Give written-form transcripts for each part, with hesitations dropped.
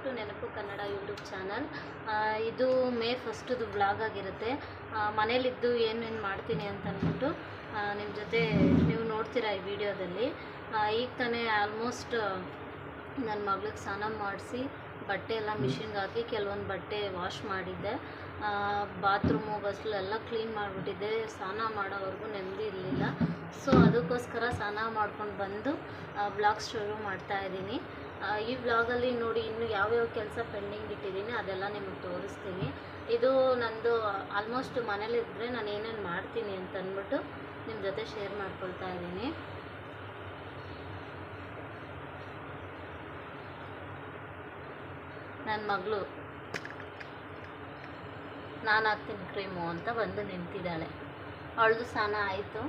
To ನೆನಪು Kannada YouTube channel. ಇದು May 1ದು vlog ಆಗಿರುತ್ತೆ. ಮನೇಲಿದ್ದು ಏನೇನು ಮಾಡ್ತೀನಿ ಅಂತ ಅಂದ್ಬಿಟ್ಟು ನಿಮ್ಮ ಜೊತೆ ನೀವು ನೋಡ್ತೀರಾ ಈ ವಿಡಿಯೋದಲ್ಲಿ. ಈಗ ತಾನೇ ಆಲ್ಮೋಸ್ಟ್ ನನ್ನ ಮಗಳಿಗೆ ಸ್ನಾನ ಮಾಡಿಸಿ ಬಟ್ಟೆ ಎಲ್ಲ ಮಿಷಿನ್ಗೆ ಹಾಕಿ ಕೆಲವೊಂದು ಬಟ್ಟೆ ವಾಶ್ ಮಾಡಿದ್ದೆ. ಬಾತ್ರೂಮು ಬಸ್ಲೆಲ್ಲ ಕ್ಲೀನ್ ಮಾಡಿಬಿಟ್ಟಿದ್ದೆ. ಸ್ನಾನ ಮಾಡೋವರೆಗೂ ನೆಮ್ಮದಿ ಇರಲಿಲ್ಲ. ಸೊ ಅದಕ್ಕೋಸ್ಕರ ಸ್ನಾನ ಮಾಡ್ಕೊಂಡು ಬಂದು ವ್ಲಾಗ್ ಶುರು ಮಾಡ್ತಾಯಿದ್ದೀನಿ. ಈ ವ್ಲಾಗಲ್ಲಿ ನೋಡಿ ಇನ್ನೂ ಯಾವ್ಯಾವ ಕೆಲಸ ಪೆಂಡಿಂಗ್ ಇಟ್ಟಿದ್ದೀನಿ ಅದೆಲ್ಲ ನಿಮಗೆ ತೋರಿಸ್ತೀನಿ. ಇದು ನಂದು ಆಲ್ಮೋಸ್ಟ್ ಮನೇಲಿದ್ದರೆ ನಾನು ಏನೇನು ಮಾಡ್ತೀನಿ ಅಂತ ಅಂದ್ಬಿಟ್ಟು ನಿಮ್ಮ ಜೊತೆ ಶೇರ್ ಮಾಡ್ಕೊಳ್ತಾ ಇದ್ದೀನಿ. ನನ್ನ ಮಗಳು ನಾನು ಹಾಕ್ತೀನಿ ಕ್ರೀಮು ಅಂತ ಬಂದು ನಿಂತಿದ್ದಾಳೆ. ಅವಳದು ಸ್ನಾನ ಆಯಿತು.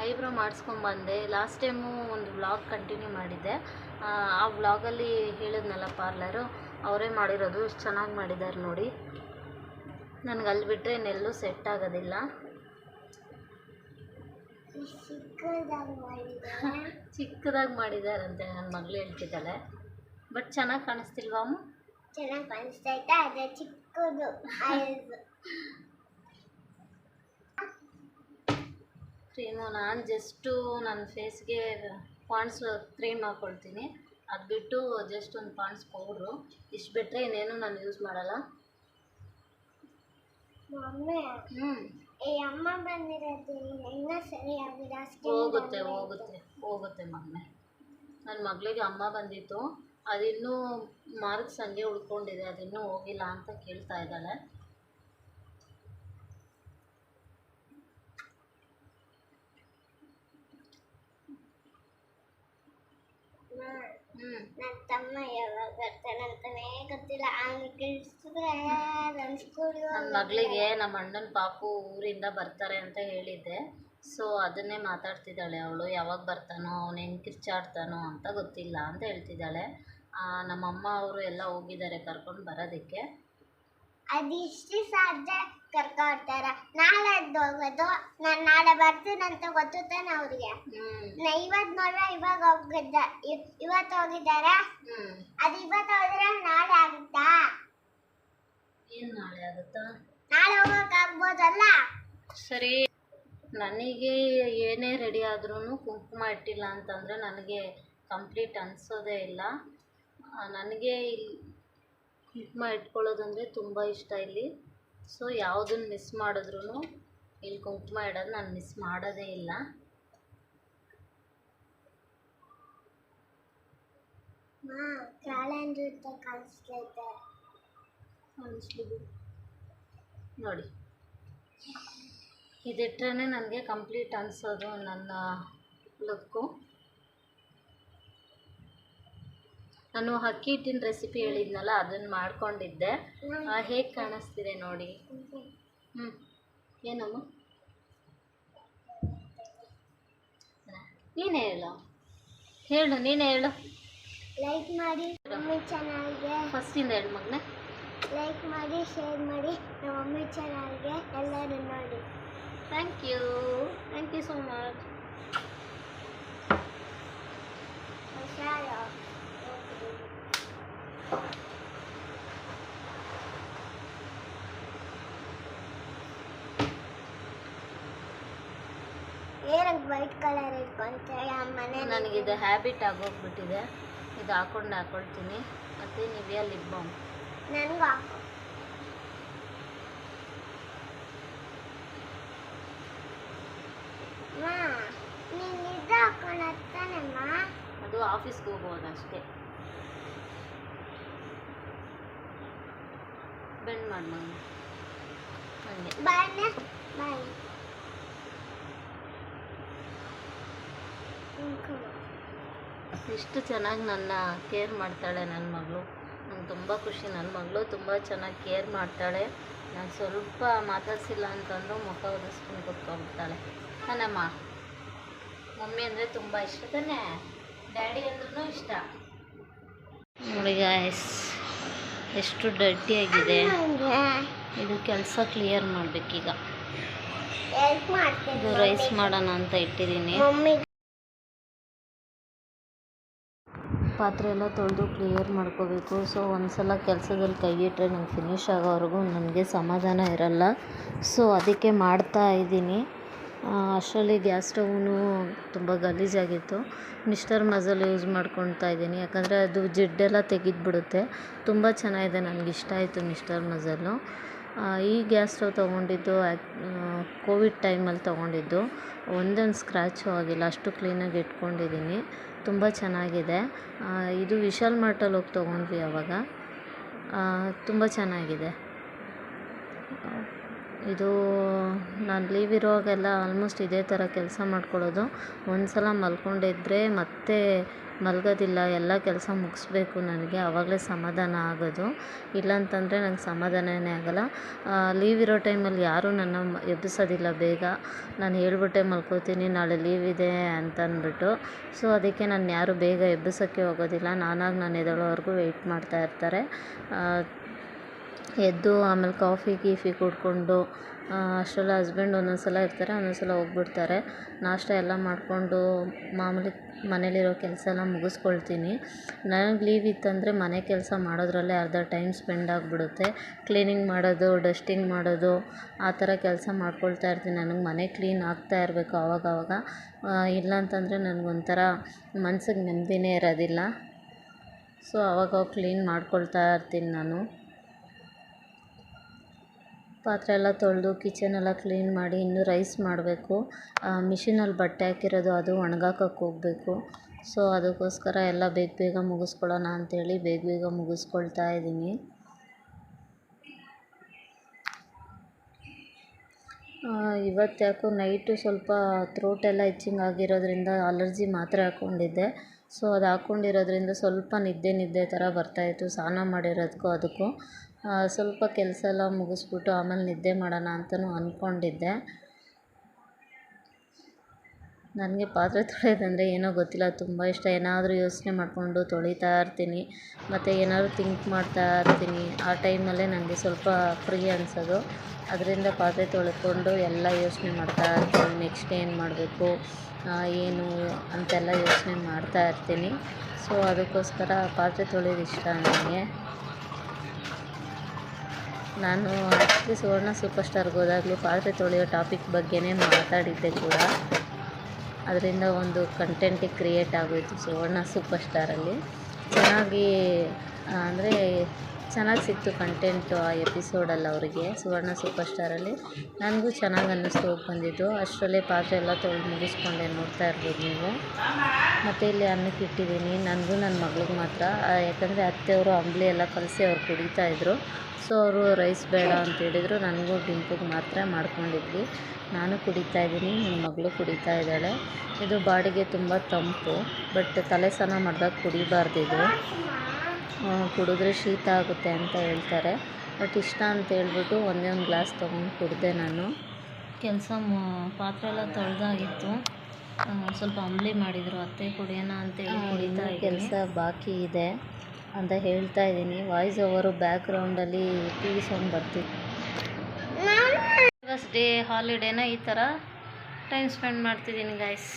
ಐಬ್ರೋ ಮಾಡಿಸ್ಕೊಂಬಂದೆ. ಲಾಸ್ಟ್ ಟೈಮು ಒಂದು ವ್ಲಾಗ್ ಕಂಟಿನ್ಯೂ ಮಾಡಿದ್ದೆ. ಆ ವ್ಲಾಗಲ್ಲಿ ಹೇಳಿದ್ನಲ್ಲ ಪಾರ್ಲರು, ಅವರೇ ಮಾಡಿರೋದು. ಎಷ್ಟು ಚೆನ್ನಾಗಿ ಮಾಡಿದ್ದಾರೆ ನೋಡಿ. ನನಗೆ ಅಲ್ಲಿ ಬಿಟ್ಟರೆ ಇನ್ನೆಲ್ಲೂ ಸೆಟ್ ಆಗೋದಿಲ್ಲ. ಚಿಕ್ಕದಾಗಿ ಮಾಡಿದಾರಂತೆ ನನ್ನ ಮಗಳು ಹೇಳ್ತಿದ್ದಾಳೆ. ಬಟ್ ಚೆನ್ನಾಗಿ ಕಾಣಿಸ್ತಿಲ್ವಾ ಅಮ್ಮ? ಚೆನ್ನಾಗಿ ಕಾಣಿಸ್ತೈತೆ, ಅದೇ ಚಿಕ್ಕದು ಕ್ರೀಮು ನಾನು ಜಸ್ಟು ನನ್ನ ಫೇಸ್ಗೆ ಪಾಂಡ್ಸ್ ಕ್ರೀಮ್ ಹಾಕ್ಕೊಳ್ತೀನಿ. ಅದು ಬಿಟ್ಟು ಜಸ್ಟ್ ಒಂದು ಪಾಂಡ್ಸ್ ಪೌಡ್ರು, ಇಷ್ಟು ಬಿಟ್ಟರೆ ಇನ್ನೇನು ನಾನು ಯೂಸ್ ಮಾಡಲ್ಲ. ಅಮ್ಮ ಬಂದಿರೋದು ಇನ್ನೂ ಸರಿಯಾಗಿದೆ. ಹೋಗುತ್ತೆ ಮಗನೇ. ನನ್ನ ಮಗಳಿಗೆ ಅಮ್ಮ ಬಂದಿತ್ತು, ಅದಿನ್ನೂ ಮಾರ್ಕ್ಸ್ ಹಂಗೆ ಉಳ್ಕೊಂಡಿದೆ, ಅದಿನ್ನೂ ಹೋಗಿಲ್ಲ ಅಂತ ಕೇಳ್ತಾ ಇದ್ದಾಳೆ. ನನ್ನ ತಮ್ಮ ಯಾವಾಗ ಬರ್ತಾನೆ ಅಂತಾನೆ ಗೊತ್ತಿಲ್ಲ. ನನ್ನ ಮಗಳಿಗೆ ನಮ್ಮ ಅಣ್ಣನ ಪಾಪು ಊರಿಂದ ಬರ್ತಾರೆ ಅಂತ ಹೇಳಿದ್ದೆ. ಸೊ ಅದನ್ನೇ ಮಾತಾಡ್ತಿದ್ದಾಳೆ ಅವಳು. ಯಾವಾಗ ಬರ್ತಾನೋ, ಅವನು ಹೆಂಗೆ ಕಿರ್ಚಾಡ್ತಾನೋ ಅಂತ ಗೊತ್ತಿಲ್ಲ ಅಂತ ಹೇಳ್ತಿದ್ದಾಳೆ. ನಮ್ಮಮ್ಮ ಅವರು ಎಲ್ಲ ಹೋಗಿದ್ದಾರೆ ಕರ್ಕೊಂಡು ಬರೋದಕ್ಕೆ. ಅದಿಷ್ಟು ಸಾಧ್ಯ ಕರ್ಕೊಡ್ತಾರೆ. ನಾಳೆ ಹೋಗೋದು, ನಾನು ನಾಳೆ ಬರ್ತೀನಂತ ಗೊತ್ತಾನೆ ಅವ್ರಿಗೆ. ಇವತ್ತು ನೋಡ್ರೆ ಇವಾಗ ಹೋಗಿದ್ದ, ಇವತ್ತು ಹೋಗಿದ್ದಾರೆ. ಅದು ಇವತ್ತು ಹೋದ್ರೆ ನಾಳೆ ಆಗುತ್ತಾ? ಏನು ನಾಳೆ ಆಗುತ್ತಾ? ನಾಳೆ ಹೋಗೋಕ್ಕಾಗ್ಬೋದಲ್ಲ. ಸರಿ, ನನಗೆ ಏನೇ ರೆಡಿ ಆದ್ರೂ ಕುಂಕುಮ ಇಟ್ಟಿಲ್ಲ ಅಂತಂದರೆ ನನಗೆ ಕಂಪ್ಲೀಟ್ ಅನಿಸೋದೇ ಇಲ್ಲ. ನನಗೆ ಇಲ್ಲಿ ಕುಂಕುಮ ಇಟ್ಕೊಳ್ಳೋದಂದರೆ ತುಂಬ ಇಷ್ಟ ಇಲ್ಲಿ. ಸೊ ಯಾವುದನ್ನು ಮಿಸ್ ಮಾಡಿದ್ರೂ ಇಲ್ಲಿ ಕುಂಕುಮ ಇಡೋದು ನಾನು ಮಿಸ್ ಮಾಡೋದೇ ಇಲ್ಲ. ನೋಡಿ, ಇದಿಟ್ರೇ ನನಗೆ ಕಂಪ್ಲೀಟ್ ಅನಿಸೋದು ನನ್ನ ಲುಕ್ಕು. ನಾನು ಅಕ್ಕಿ ಹಿಟ್ಟಿನ ರೆಸಿಪಿ ಹೇಳಿದ್ನಲ್ಲ, ಅದನ್ನು ಮಾಡ್ಕೊಂಡಿದ್ದೆ. ಹೇಗೆ ಕಾಣಿಸ್ತಿದೆ ನೋಡಿ. ಏನಮ್ಮ ನೀನೇ ಹೇಳು ನೀನೇ ಹೇಳು. ಲೈಕ್ ಮಾಡಿ ಮಮ್ಮಿ ಚಾನಲ್ಗೆ. ಫಸ್ಟಿಂದ ಹೇಳು ಮಗನೇ. ಲೈಕ್ ಮಾಡಿ, ಶೇರ್ ಮಾಡಿ, ನಮ್ಮ ಮಮ್ಮಿ ಚಾನಲ್ಗೆ ಎಲ್ಲರೂ ನೋಡಿ. Thank you so much. ಏನಕ್ಕೆ ವೈಟ್ ಕಲರ್ ಇಟ್ಕೊಂತೇಳಿ ಮನೆ? ನನಗಿದು ಹ್ಯಾಬಿಟ್ ಆಗೋಗ್ಬಿಟ್ಟಿದೆ. ಇದು ಹಾಕ್ಕೊಳ್ತೀನಿ. ಮತ್ತು ನಿವಿಯಾ ಲಿಪ್ ಬಾಮ್ ನನಗೂ ಹಾಕೋ. ನೀನು ಇದು ಹಾಕೊಂಡಾನಮ್ಮ. ಅದು ಆಫೀಸ್ಗೆ ಹೋಗೋದು ಅಷ್ಟೇ. ಬೆಂಡ್ ಮಾಡಿ ಮಗನ ಹಂಗೆ. ಬಾಯ್. ಇಷ್ಟು ಚೆನ್ನಾಗಿ ನನ್ನ ಕೇರ್ ಮಾಡ್ತಾಳೆ ನನ್ನ ಮಗಳು. ನಂಗೆ ತುಂಬ ಖುಷಿ. ನನ್ನ ಮಗಳು ತುಂಬ ಚೆನ್ನಾಗಿ ಕೇರ್ ಮಾಡ್ತಾಳೆ. ನಾನು ಸ್ವಲ್ಪ ಮಾತಾಡ್ಸಿಲ್ಲ ಅಂತಂದರೂ ಮುಖ ಒದಿಸ್ಕೊಂಡು ಕೂತ್ಕೊಂಡ್ಬಿಡ್ತಾಳೆ. ನನ್ನಮ್ಮ ಮಮ್ಮಿ ಅಂದರೆ ತುಂಬ ಇಷ್ಟ ತಾನೆ, ಡ್ಯಾಡಿ ಅಂದ್ರೂ ಇಷ್ಟ. ನೋಡಿ ಗಾಯ್ಸ್, ಎಷ್ಟು ಡರ್ಟಿಯಾಗಿದೆ. ಇದು ಕೆಲಸ ಕ್ಲಿಯರ್ ಮಾಡಬೇಕೀಗ. ಹೆಲ್ಪ್ ಮಾಡ್ತೀನಿ. ಇದು ರೈಸ್ ಮಾಡೋಣ ಅಂತ ಇಟ್ಟಿದ್ದೀನಿ. ಮಮ್ಮಿ ಪಾತ್ರೆ ಎಲ್ಲ ತೊಳೆದು ಕ್ಲಿಯರ್ ಮಾಡ್ಕೋಬೇಕು. ಸೊ ಒಂದು ಸಲ ಕೆಲಸದಲ್ಲಿ ಕೈ ಇಟ್ಟರೆ ನಂಗೆ ಫಿನಿಷ್ ಆಗೋವರೆಗೂ ನನಗೆ ಸಮಾಧಾನ ಇರಲ್ಲ. ಸೊ ಅದಕ್ಕೆ ಮಾಡ್ತಾ ಇದ್ದೀನಿ. ಅಷ್ಟರಲ್ಲಿ ಗ್ಯಾಸ್ ಸ್ಟವ್ನು ತುಂಬ ಗಲೀಜಾಗಿತ್ತು. ಮಿಸ್ಟರ್ ಮಜಲ್ ಯೂಸ್ ಮಾಡ್ಕೊಳ್ತಾ ಇದ್ದೀನಿ, ಯಾಕಂದರೆ ಅದು ಜಿಡ್ಡೆಲ್ಲ ತೆಗೆದುಬಿಡುತ್ತೆ. ತುಂಬ ಚೆನ್ನಾಗಿದೆ, ನನಗೆ ಇಷ್ಟ ಆಯಿತು ಮಿಸ್ಟರ್ ಮಜಲ್ಲು. ಈ ಗ್ಯಾಸ್ ಸ್ಟವ್ ತೊಗೊಂಡಿದ್ದು ಕೋವಿಡ್ ಟೈಮಲ್ಲಿ ತೊಗೊಂಡಿದ್ದು. ಒಂದೊಂದು ಸ್ಕ್ರ್ಯಾಚು ಆಗಿಲ್ಲ, ಅಷ್ಟು ಕ್ಲೀನಾಗಿ ಇಟ್ಕೊಂಡಿದ್ದೀನಿ. ತುಂಬ ಚೆನ್ನಾಗಿದೆ. ಇದು ವಿಶಾಲ್ ಮಾರ್ಟಲ್ಲಿ ಹೋಗಿ ತೊಗೊಂಡ್ವಿ ಆವಾಗ. ತುಂಬ ಚೆನ್ನಾಗಿದೆ. ಇದು ನಾನು ಲೀವ್ ಇರುವಾಗೆಲ್ಲ ಆಲ್ಮೋಸ್ಟ್ ಇದೇ ಥರ ಕೆಲಸ ಮಾಡ್ಕೊಳ್ಳೋದು. ಒಂದು ಸಲ ಮಲ್ಕೊಂಡಿದ್ದರೆ ಮತ್ತೆ ಮಲಗೋದಿಲ್ಲ, ಎಲ್ಲ ಕೆಲಸ ಮುಗಿಸ್ಬೇಕು ನನಗೆ, ಆವಾಗಲೇ ಸಮಾಧಾನ ಆಗೋದು. ಇಲ್ಲಾಂತಂದರೆ ನಂಗೆ ಸಮಾಧಾನವೇ ಆಗೋಲ್ಲ. ಲೀವ್ ಇರೋ ಟೈಮಲ್ಲಿ ಯಾರೂ ನನ್ನ ಎಬ್ಬಿಸೋದಿಲ್ಲ ಬೇಗ. ನಾನು ಹೇಳ್ಬಿಟ್ಟೆ ಮಲ್ಕೋತೀನಿ, ನಾಳೆ ಲೀವ್ ಇದೆ ಅಂತ ಅಂದ್ಬಿಟ್ಟು. ಸೊ ಅದಕ್ಕೆ ನಾನು ಯಾರೂ ಬೇಗ ಎಬ್ಬಿಸೋಕ್ಕೆ ಹೋಗೋದಿಲ್ಲ. ನಾನಾಗಿ ನಾನು ಎದ್ದೇಳೋವರೆಗೂ ವೆಯ್ಟ್ ಮಾಡ್ತಾ ಇರ್ತಾರೆ. ಎದ್ದು ಆಮೇಲೆ ಕಾಫಿ ಗೀಫಿ ಕುಡ್ಕೊಂಡು ಅಷ್ಟರಲ್ಲಿ ಹಸ್ಬೆಂಡ್ ಒಂದೊಂದು ಸಲ ಇರ್ತಾರೆ, ಒಂದೊಂದು ಸಲ ಹೋಗ್ಬಿಡ್ತಾರೆ. ನಾಷ್ಟ ಎಲ್ಲ ಮಾಡಿಕೊಂಡು ಮಾಮೂಲಿ ಮನೇಲಿರೋ ಕೆಲಸ ಎಲ್ಲ ಮುಗಿಸ್ಕೊಳ್ತೀನಿ. ನನಗೆ ಲೀವ್ ಇತ್ತಂದರೆ ಮನೆ ಕೆಲಸ ಮಾಡೋದ್ರಲ್ಲೇ ಅರ್ಧ ಟೈಮ್ ಸ್ಪೆಂಡ್ ಆಗಿಬಿಡುತ್ತೆ. ಕ್ಲೀನಿಂಗ್ ಮಾಡೋದು, ಡಸ್ಟಿಂಗ್ ಮಾಡೋದು, ಆ ಥರ ಕೆಲಸ ಮಾಡ್ಕೊಳ್ತಾ ಇರ್ತೀನಿ. ನನಗೆ ಮನೆ ಕ್ಲೀನ್ ಆಗ್ತಾ ಇರಬೇಕು ಆವಾಗವಾಗ. ಇಲ್ಲಾಂತಂದರೆ ನನಗೊಂಥರ ಮನ್ಸಿಗೆ ನೆಮ್ಮದಿನೇ ಇರೋದಿಲ್ಲ. ಸೊ ಆವಾಗವಾಗ ಕ್ಲೀನ್ ಮಾಡ್ಕೊಳ್ತಾ ಇರ್ತೀನಿ ನಾನು. ಪಾತ್ರೆ ಎಲ್ಲ ತೊಳೆದು ಕಿಚನೆಲ್ಲ ಕ್ಲೀನ್ ಮಾಡಿ ಇನ್ನೂ ರೈಸ್ ಮಾಡಬೇಕು. ಮಿಷಿನಲ್ಲಿ ಬಟ್ಟೆ ಹಾಕಿರೋದು ಅದು ಒಣಗಾಕಕ್ಕೆ ಹೋಗಬೇಕು. ಸೊ ಅದಕ್ಕೋಸ್ಕರ ಎಲ್ಲ ಬೇಗ ಬೇಗ ಮುಗಿಸ್ಕೊಳ್ಳೋಣ ಅಂಥೇಳಿ ಬೇಗ ಬೇಗ ಮುಗಿಸ್ಕೊಳ್ತಾ ಇದ್ದೀನಿ. ಇವತ್ತು ಯಾಕೋ ನೈಟು ಸ್ವಲ್ಪ ಥ್ರೋಟೆಲ್ಲ ಇಚ್ಚಿಂಗ್ ಆಗಿರೋದ್ರಿಂದ ಅಲರ್ಜಿ ಮಾತ್ರೆ ಹಾಕ್ಕೊಂಡಿದ್ದೆ. ಸೊ ಅದು ಹಾಕ್ಕೊಂಡಿರೋದ್ರಿಂದ ಸ್ವಲ್ಪ ನಿದ್ದೆ ಥರ ಬರ್ತಾಯಿತ್ತು. ಸ್ನಾನ ಮಾಡಿರೋದಕ್ಕೂ ಅದಕ್ಕೂ ಸ್ವಲ್ಪ ಕೆಲಸ ಎಲ್ಲ ಮುಗಿಸ್ಬಿಟ್ಟು ಆಮೇಲೆ ನಿದ್ದೆ ಮಾಡೋಣ ಅಂತಲೂ ಅಂದ್ಕೊಂಡಿದ್ದೆ. ನನಗೆ ಪಾತ್ರೆ ತೊಳೆಯೋದಂದರೆ ಏನೋ ಗೊತ್ತಿಲ್ಲ, ತುಂಬ ಇಷ್ಟ. ಏನಾದರೂ ಯೋಚನೆ ಮಾಡಿಕೊಂಡು ತೊಳಿತಾ ಇರ್ತೀನಿ, ಮತ್ತು ಏನಾದರೂ ಥಿಂಕ್ ಮಾಡ್ತಾ ಇರ್ತೀನಿ. ಆ ಟೈಮಲ್ಲೇ ನನಗೆ ಸ್ವಲ್ಪ ಫ್ರೀ ಅನಿಸೋದು. ಅದರಿಂದ ಪಾತ್ರೆ ತೊಳ್ಕೊಂಡು ಎಲ್ಲ ಯೋಚನೆ ಮಾಡ್ತಾ ಇರ್ತೀನಿ. ನೆಕ್ಸ್ಟ್ ಏನು ಮಾಡಬೇಕು, ಏನು ಅಂತೆಲ್ಲ ಯೋಚನೆ ಮಾಡ್ತಾ ಇರ್ತೀನಿ. ಸೊ ಅದಕ್ಕೋಸ್ಕರ ಪಾತ್ರೆ ತೊಳೆಯೋದು ಇಷ್ಟ ನನಗೆ. ನಾನು ಆ್ಯಕ್ಚುಲಿ ಸುವರ್ಣ ಸೂಪರ್ ಸ್ಟಾರ್ಗೆ ಹೋದಾಗಲೂ ಪಾತ್ರೆ ತೊಳೆಯೋ ಟಾಪಿಕ್ ಬಗ್ಗೆನೇ ಮಾತಾಡಿದ್ದೆ ಕೂಡ. ಅದರಿಂದ ಒಂದು ಕಂಟೆಂಟಿಗೆ ಕ್ರಿಯೇಟ್ ಆಗೋಯಿತು ಸುವರ್ಣ ಸೂಪರ್ ಸ್ಟಾರಲ್ಲಿ. ಅಂದರೆ ಚೆನ್ನಾಗಿ ಸಿಕ್ತು ಕಂಟೆಂಟು ಆ ಎಪಿಸೋಡಲ್ಲಿ ಅವರಿಗೆ, ಸುವರ್ಣ ಸೂಪರ್ ಸ್ಟಾರಲ್ಲಿ. ನನಗೂ ಚೆನ್ನಾಗಿ ಅನ್ನಿಸ್ತು ಹೋಗಿ ಬಂದಿದ್ದು. ಅಷ್ಟರಲ್ಲೇ ಪಾತ್ರೆ ಎಲ್ಲ ತೊಳೆದು ಮುಗಿಸ್ಕೊಂಡೆ, ನೋಡ್ತಾ ಇರ್ಬೋದು ನೀವು. ಮತ್ತು ಇಲ್ಲಿ ಅನ್ನಕ್ಕೆ ಇಟ್ಟಿದ್ದೀನಿ, ನನಗೂ ನನ್ನ ಮಗಳಿಗೆ ಮಾತ್ರ. ಯಾಕಂದರೆ ಅತ್ತೆಯವರು ಅಂಬಲಿ ಎಲ್ಲ ಕಲಸಿ ಅವ್ರು ಕುಡಿತಾಯಿದ್ರು. ಸೊ ಅವರು ರೈಸ್ ಬೇಡ ಅಂತ ಹೇಳಿದರು. ನನಗೂ ಡಿಂಪಿಗೆ ಮಾತ್ರ ಮಾಡ್ಕೊಂಡಿದ್ವಿ. ನಾನು ಕುಡಿತಾಯಿದ್ದೀನಿ, ನನ್ನ ಮಗಳು ಕುಡಿತಾ ಇದ್ದಾಳೆ. ಇದು ಬಾಡಿಗೆ ತುಂಬ ತಂಪು, ಬಟ್ ತಲೆ ಸ್ನಾನ ಮಾಡಿದಾಗ ಕುಡಿಬಾರ್ದಿದು, ಕುಡಿದ್ರೆ ಶೀತ ಆಗುತ್ತೆ ಅಂತ ಹೇಳ್ತಾರೆ. ಬಟ್ ಇಷ್ಟ ಅಂತ ಹೇಳ್ಬಿಟ್ಟು ಒಂದೇ ಒಂದು ಗ್ಲಾಸ್ ತೊಗೊಂಡು ಕುಡಿದೆ ನಾನು. ಪಾತ್ರೆ ಎಲ್ಲ ತೊಳೆದಾಗಿತ್ತು, ಸ್ವಲ್ಪ ಅಂಬಲಿ ಮಾಡಿದರು ಅತ್ತೆ, ಕುಡಿಯೋಣ ಅಂತೇಳಿ ಕುಡಿತಾ ಇದ್ದೀನಿ. ಕೆಲಸ ಬಾಕಿ ಇದೆ ಅಂತ ಹೇಳ್ತಾ ಇದ್ದೀನಿ. ವಾಯ್ಸ್ ಓವರು ಬ್ಯಾಕ್ಗ್ರೌಂಡಲ್ಲಿ ಟಿ ವಿ ಸೌಂಡ್ ಬರ್ತಿತ್ತು. ಫಸ್ಟ್ ಡೇ ಹಾಲಿಡೇನ ಈ ಥರ ಟೈಮ್ ಸ್ಪೆಂಡ್ ಮಾಡ್ತಿದ್ದೀನಿ ಗೈಸ್.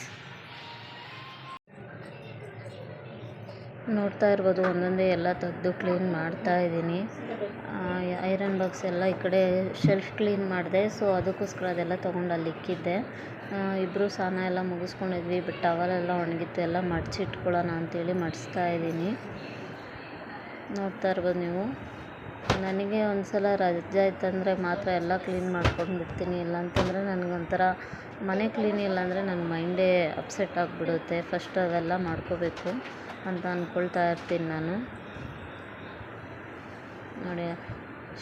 ನೋಡ್ತಾ ಇರ್ಬೋದು, ಒಂದೊಂದೇ ಎಲ್ಲ ತೆಗೆದು ಕ್ಲೀನ್ ಮಾಡ್ತಾ ಇದ್ದೀನಿ. ಐರನ್ ಬಾಕ್ಸ್ ಎಲ್ಲ ಈ ಕಡೆ ಶೆಲ್ಫ್ ಕ್ಲೀನ್ ಮಾಡಿದೆ. ಸೊ ಅದಕ್ಕೋಸ್ಕರ ಅದೆಲ್ಲ ತೊಗೊಂಡು ಅಲ್ಲಿ ಇಕ್ಕಿದ್ದೆ. ಇಬ್ಬರು ಸ್ನಾನ ಎಲ್ಲ ಮುಗಿಸ್ಕೊಂಡಿದ್ವಿ, ಬಟ್ ಟವಲೆಲ್ಲ ಒಣಗಿತ್ತು, ಎಲ್ಲ ಮಡಚಿಟ್ಕೊಳ್ಳೋಣ ಅಂತೇಳಿ ಮಡಿಸ್ತಾ ಇದ್ದೀನಿ. ನೋಡ್ತಾ ಇರ್ಬೋದು ನೀವು. ನನಗೆ ಒಂದು ಸಲ ರಜೆ ಇತ್ತಂದರೆ ಮಾತ್ರ ಎಲ್ಲ ಕ್ಲೀನ್ ಮಾಡ್ಕೊಂಡು ಬಿಡ್ತೀನಿ. ಇಲ್ಲಾಂತಂದರೆ ನನಗೊಂಥರ ಮನೆ ಕ್ಲೀನ್ ಇಲ್ಲಾಂದರೆ ನನ್ನ ಮೈಂಡೇ ಅಪ್ಸೆಟ್ ಆಗಿಬಿಡುತ್ತೆ. ಫಸ್ಟ್ ಅವೆಲ್ಲ ಮಾಡ್ಕೋಬೇಕು ಅಂತ ಅಂದ್ಕೊಳ್ತಾ ಇರ್ತೀನಿ ನಾನು. ನೋಡಿ,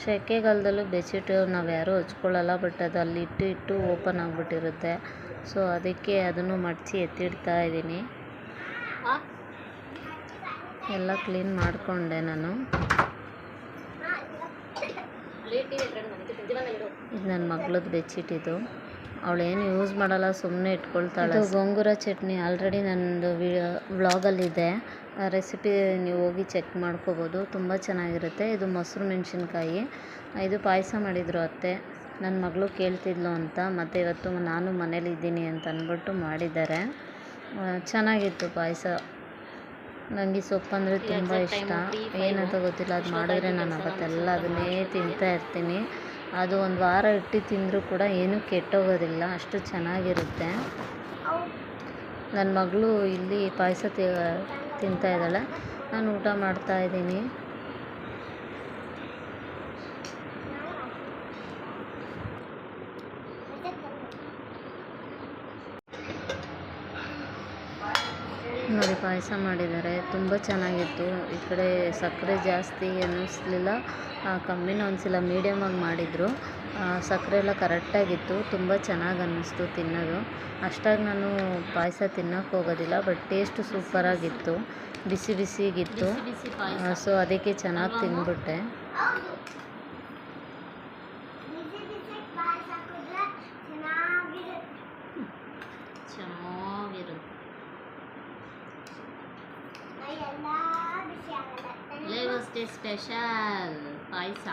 ಸೆಕೆಗಾಲದಲ್ಲೂ ಬೆಡ್ಶೀಟು ನಾವು ಯಾರೂ ಹಚ್ಕೊಳ್ಳಲ್ಲ, ಬಟ್ ಅದು ಅಲ್ಲಿ ಇಟ್ಟು ಓಪನ್ ಆಗಿಬಿಟ್ಟಿರುತ್ತೆ. ಸೊ ಅದಕ್ಕೆ ಅದನ್ನು ಮಡಚಿ ಎತ್ತಿಡ್ತಾ ಇದ್ದೀನಿ. ಎಲ್ಲ ಕ್ಲೀನ್ ಮಾಡಿಕೊಂಡೆ ನಾನು. ಇದು ನನ್ನ ಮಗಳದ್ದು ಬೆಡ್ಶೀಟ್. ಇದು ಅವಳೇನು ಯೂಸ್ ಮಾಡಲ್ಲ, ಸುಮ್ಮನೆ ಇಟ್ಕೊಳ್ತಾಳೆ. ಇದು ಗೋಂಗೂರ ಚಟ್ನಿ ಆಲ್ರೆಡಿ ನನ್ನದು ವ್ಲಾಗಲ್ಲಿದೆ, ರೆಸಿಪಿ ನೀವು ಹೋಗಿ ಚೆಕ್ ಮಾಡ್ಕೋಬೋದು, ತುಂಬ ಚೆನ್ನಾಗಿರುತ್ತೆ. ಇದು ಮೊಸರು ಮೆಣಸಿನ್ಕಾಯಿ. ಇದು ಪಾಯಸ ಮಾಡಿದರು ಅತ್ತೆ, ನನ್ನ ಮಗಳು ಕೇಳ್ತಿದ್ಲು ಅಂತ ಮತ್ತು ಇವತ್ತು ನಾನು ಮನೇಲಿದ್ದೀನಿ ಅಂತ ಅಂದ್ಬಿಟ್ಟು ಮಾಡಿದ್ದಾರೆ. ಚೆನ್ನಾಗಿತ್ತು ಪಾಯಸ. ನನಗೆ ಸೊಪ್ಪು ಅಂದರೆ ತುಂಬ ಇಷ್ಟ. ಏನಂತ ಗೊತ್ತಿಲ್ಲ, ಅದು ಮಾಡಿದ್ರೆ ನಾನು ಅವತ್ತೆಲ್ಲ ಅದನ್ನೇ ತಿಂತಾ ಇರ್ತೀನಿ. ಅದು ಒಂದು ವಾರ ಇಟ್ಟು ತಿಂದರೂ ಕೂಡ ಏನೂ ಕೆಟ್ಟೋಗೋದಿಲ್ಲ, ಅಷ್ಟು ಚೆನ್ನಾಗಿರುತ್ತೆ. ನನ್ನ ಮಗಳು ಇಲ್ಲಿ ಪಾಯಸ ತಿಂತಾ ಇದ್ದಾಳೆ, ನಾನು ಊಟ ಮಾಡ್ತಾಯಿದ್ದೀನಿ. ನೋಡಿ ಪಾಯಸ ಮಾಡಿದ್ದಾರೆ, ತುಂಬ ಚೆನ್ನಾಗಿತ್ತು. ಈ ಕಡೆ ಸಕ್ಕರೆ ಜಾಸ್ತಿ ಅನ್ನಿಸ್ಲಿಲ್ಲ, ಕಮ್ಮಿನೂ ಅನಿಸಿಲ್ಲ, ಮೀಡಿಯಮಾಗಿ ಮಾಡಿದರು. ಸಕ್ಕರೆ ಎಲ್ಲ ಕರೆಕ್ಟಾಗಿತ್ತು, ತುಂಬ ಚೆನ್ನಾಗಿ ಅನ್ನಿಸ್ತು ತಿನ್ನೋದು. ಅಷ್ಟಾಗಿ ನಾನು ಪಾಯಸ ತಿನ್ನೋಕ್ಕೆ ಹೋಗೋದಿಲ್ಲ, ಬಟ್ ಟೇಸ್ಟು ಸೂಪರಾಗಿತ್ತು, ಬಿಸಿ ಬಿಸಿಗಿತ್ತು. ಸೊ ಅದಕ್ಕೆ ಚೆನ್ನಾಗಿ ತಿಂದ್ಬಿಟ್ಟೆ. ಚೆನ್ನಾಗಿರುತ್ತೆ. ಫ್ಲೇವರ್ಸ್ ಡೇ ಸ್ಪೆಷಲ್ ಪಾಯಸ.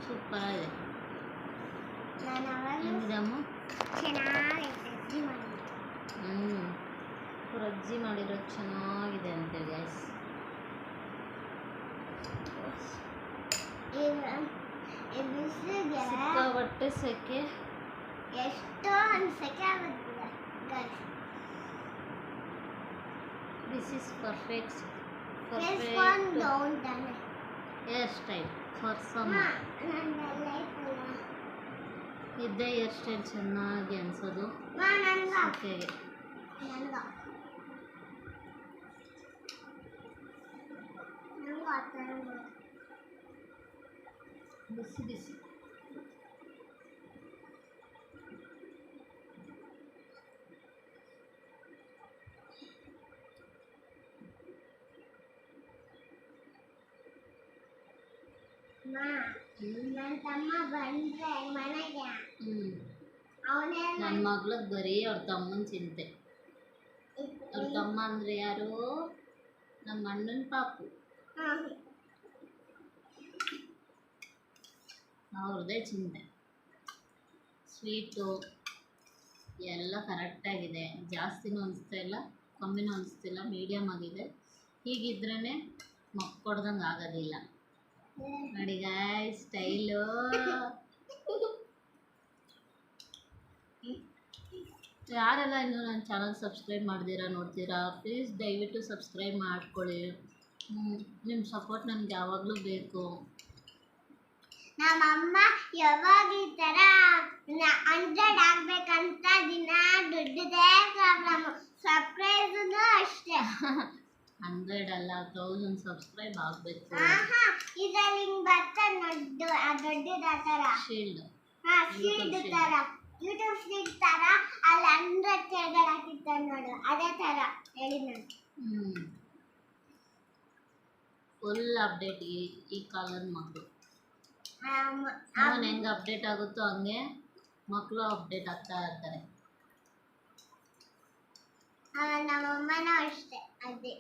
ಸೂಪರ್ ಆಗಿದೆ. ರಜ್ಜಿ ಮಾಡಿರೋದು ಚೆನ್ನಾಗಿದೆ ಅಂತೇಳಿ ಗೈಸ್. ಸಿಕ್ಕಾಪಟ್ಟೆ ಸೆಕೆ, ಎಷ್ಟೋ ಸೆಕೆ ಆಗುತ್ತೆ. This is perfect hair style for summer. ಇದ್ದೇ ಹೇರ್ ಸ್ಟೈಲ್ ಚೆನ್ನಾಗಿ ಅನ್ಸೋದು ಸೆಕೆಗೆ. ಬಿಸಿ ಬಿಸಿ ನನ್ನ ತಮ್ಮ ಬಂದ್ರೆ ಮನೆಗೆ ನನ್ನ ಮಗ್ಳಿಗೆ ಬರೀ ಅವ್ರ ತಮ್ಮನ ಚಿಂತೆ. ಅವ್ರ ತಮ್ಮ ಅಂದರೆ ಯಾರು? ನಮ್ಮ ಅಣ್ಣನ ಪಾಪು. ಅವ್ರದ್ದೇ ಚಿಂತೆ. ಸ್ವೀಟು ಎಲ್ಲ ಕರೆಕ್ಟಾಗಿದೆ, ಜಾಸ್ತಿನೂ ಅನಿಸ್ತಾ ಇಲ್ಲ, ಕಮ್ಮಿನೂ ಅನಿಸ್ತಿಲ್ಲ, ಮೀಡಿಯಮ್ ಆಗಿದೆ. ಹೀಗಿದ್ರೇ ಮಕ್ಕೊಡ್ದಂಗೆ ಆಗೋದಿಲ್ಲ. ನೋಡಿ ಗಾಯ್ಸ್ ಸ್ಟೈಲು. ಯಾರೆಲ್ಲ ಇನ್ನೂ ನನ್ನ ಚಾನಲ್ ಸಬ್ಸ್ಕ್ರೈಬ್ ಮಾಡ್ದಿರಾ ನೋಡ್ತೀರಾ, ಪ್ಲೀಸ್ ದಯವಿಟ್ಟು ಸಬ್ಸ್ಕ್ರೈಬ್ ಮಾಡ್ಕೊಳ್ಳಿ. ನಿಮ್ಮ ಸಪೋರ್ಟ್ ನನಗೆ ಯಾವಾಗಲೂ ಬೇಕು. ನಮ್ಮಮ್ಮ ಯಾವಾಗ ಈ ಥರ 100 ಆಗ್ಬೇಕಂತ ದಿನ ದುಡ್ಡಿದೆ ಪ್ರಾಬ್ಲಮ್. ಸಬ್ಸ್ಕ್ರೈಬ್ ಅಷ್ಟೇ 100 ಅಲ್ಲ 1000 ಸಬ್ಸ್ಕ್ರೈಬ್ ಆಗಬೇಕು. ಇದರಲ್ಲಿ ಹಿಂಗೆ ಬರ್ತಾ ದೊಡ್ಡದ ಥರ ಶೀಲ್ಡ್, ಶೀಲ್ಡ್ ಥರ, ಯೂಟ್ಯೂಬ್ ಶೀಲ್ಡ್ ಥರ ಅಲ್ಲಿ 100 ಕೆಳಗಡೆ ಹಾಕಿರ್ತಾರೆ ನೋಡು, ಅದೇ ಥರ ಹೇಳಿ ನಾನು. ಫುಲ್ ಅಪ್ಡೇಟ್ ಈ ಕಾಲದ ಮಕ್ಕಳು. ಅವನು ಹೆಂಗೆ ಅಪ್ಡೇಟ್ ಆಗುತ್ತೋ ಹಂಗೆ ಮಕ್ಕಳು ಅಪ್ಡೇಟ್ ಆಗ್ತಾ ಇರ್ತಾರೆ. ನಮ್ಮಮ್ಮನೂ ಅಷ್ಟೇ, ಅದೇ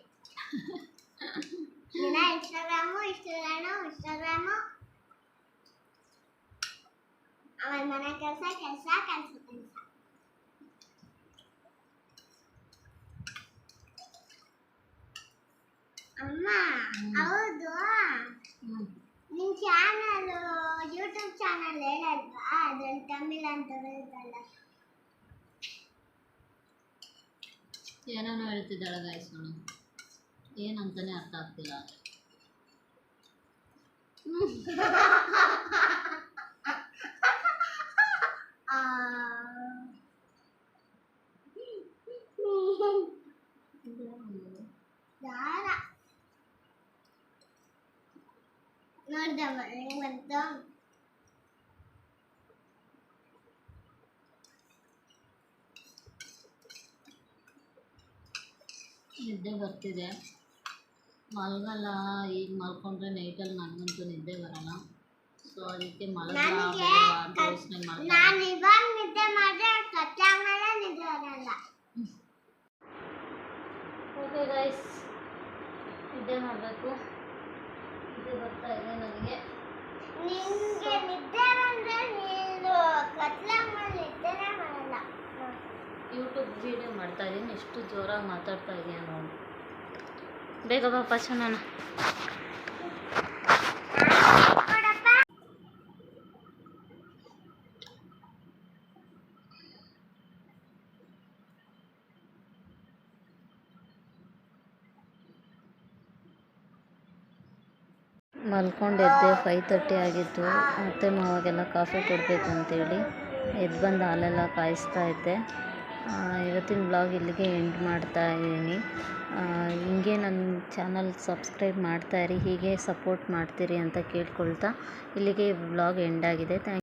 ದಿನ ಇನ್ಸ್ಟಾಗ್ರಾಮು ಅವನ ಮನೆ ಕೆಲಸ. ಅಮ್ಮ ಹೌದು, ನಿನ್ ಚಾನಲ್ ಯೂಟ್ಯೂಬ್ ಚಾನಲ್ ಹೇಳಲ್ವಾ? ಅದ್ರಲ್ಲಿ ತಮಿಳ್ ಅಂತ ಬರುತ್ತಲ್ಲ. ಏನೇನೋ ಹೇಳ್ತಿದ್ದಾಳೆ ಗಾಯ್ಸ್, ನಾನು ಏನಂತಾನೆ ಅರ್ಥ ಆಗ್ತಿಲ್ಲ. ನೋಡ್ದಮ್ಮ ಹೆಂಗಂತ. ನಿದ್ದೆ ಬರ್ತಿದೆ, ಮಲಗಲ್ಲ. ಈಗ ಮಲ್ಕೊಂಡ್ರೆ ನೈಟಲ್ಲಿ ನನಗಂತೂ ನಿದ್ದೆ ಬರಲ್ಲ. ಸೊ ಅದಕ್ಕೆ ನಾನು ಇವಾಗ ನಿದ್ದೆ ಮಾಡಿದ್ರೆ ಕಚ್ಚಾದ್ಮೇಲೆ ಬರಲ್ಲ. ಓಕೆ ಗೈಸ್, ನಿದ್ದೆ ಮಾಡಬೇಕು. ನಿದ್ದೆ ಬರ್ತಾ ಇದೆ ನನಗೆ. ನಿಂಗೆ ನಿದ್ದೆ ಬಂದ್ರೆ ನೀನು ಕತ್ಲಾಗ ನಿದ್ದೆನೇ ಮಾಡಲ್ಲ. ಯೂಟ್ಯೂಬ್ ವೀಡಿಯೋ ಮಾಡ್ತಾ ಇದ್ದೀನಿ, ಎಷ್ಟು ಜೋರಾಗಿ ಮಾತಾಡ್ತಾ ಇದೆಯಾ ನೋಡಿ. ಬೇಗ ಬಾಪ ಚೆನ್ನಾನ. ಕೊಡಪ್ಪ. ಮಲ್ಕೊಂಡಿದ್ದೆ. 5:30 ಆಗಿತ್ತು. ಅತ್ತೆ ಮಾವಾಗೆಲ್ಲ ಕಾಫಿ ಕೊಡಬೇಕು ಅಂತೇಳಿ ಎದ್ದು ಬಂದು ಹಾಲೆಲ್ಲ ಕಾಯಿಸ್ತಾ ಇದ್ದೆ. ಇವತ್ತಿನ ಬ್ಲಾಗ್ ಇಲ್ಲಿಗೆ ಎಂಡ್ ಮಾಡ್ತಾ ಇದ್ದೀನಿ. ಹಿಂಗೆ ನನ್ನ ಚಾನಲ್ ಸಬ್ಸ್ಕ್ರೈಬ್ ಮಾಡ್ತಾಯಿರಿ, ಹೀಗೆ ಸಪೋರ್ಟ್ ಮಾಡ್ತೀರಿ ಅಂತ ಕೇಳ್ಕೊಳ್ತಾ ಇಲ್ಲಿಗೆ ಬ್ಲಾಗ್ ಎಂಡ್ ಆಗಿದೆ.